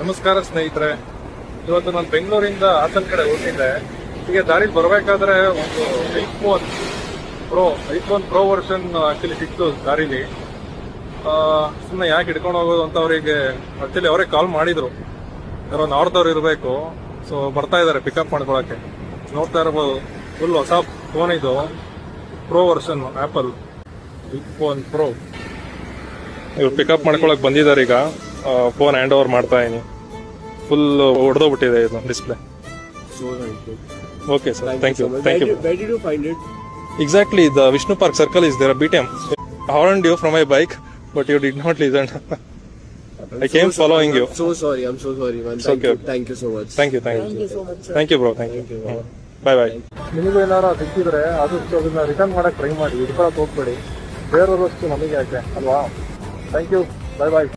ನಮಸ್ಕಾರ ಸ್ನೇಹಿತರೆ. ಇವತ್ತು ನಾನು ಬೆಂಗಳೂರಿಂದ ಹಾಸನ ಕಡೆ ಹೋಗಿದ್ದೆ. ಹೀಗೆ ದಾರಿಲಿ ಬರಬೇಕಾದ್ರೆ ಒಂದು ಐಫೋನ್ ಪ್ರೋ ವರ್ಷನ್ ಆಕ್ಚುಲಿ ಸಿಕ್ತು ದಾರಿಲಿ. ಸುಮ್ಮನೆ ಯಾಕೆ ಹಿಡ್ಕೊಂಡು ಹೋಗೋದು ಅಂತ ಅವರಿಗೆ ಆಕ್ಚುಲಿ ಅವರೇ ಕಾಲ್ ಮಾಡಿದ್ರು. ಯಾರೋ ನಾರ್ದವ್ರು ಇರಬೇಕು. ಸೊ ಬರ್ತಾ ಇದ್ದಾರೆ ಪಿಕಪ್ ಮಾಡ್ಕೊಳಕ್ಕೆ. ನೋಡ್ತಾ ಇರ್ಬೋದು, ಫುಲ್ ಹೊಸ ಫೋನ್ ಇದು, pro version apple iPhone pro. ಇವ್ರು ಪಿಕಪ್ ಮಾಡ್ಕೊಳಕ್ ಬಂದಿದ್ದಾರೆ. ಈಗ ಫೋನ್ ಹ್ಯಾಂಡ್ ಓವರ್ ಮಾಡ್ತಾ ಇದೀನಿ. ಫುಲ್ ಹೊಡೆದೋಗ್ಬಿಟ್ಟಿದೆ ಇದು display. Okay sir, thank you. Where did you find it? Exactly, the Vishnu Park circle is there, BTM. I warned you from my bike, but you did not listen. I came following you. I'm so sorry, man. Thank you so much. Thank you so much, sir. Thank you bro, thank you. Bye bye. ನಿಮಗೂ ಏನಾರು ಸಿಕ್ಕಿದ್ರೆ ಆದಷ್ಟು ಅದನ್ನ return ಮಾಡಕ್ try ಮಾಡಿ, ಇಟ್ಕೊಳಕ್ ಹೋಗ್ಬೇಡಿ. ಬೇರೆಯವರು ಅಷ್ಟು ನಮಗೆ ಯಾಕೆ ಅಲ್ವಾ? Thank you, bye bye.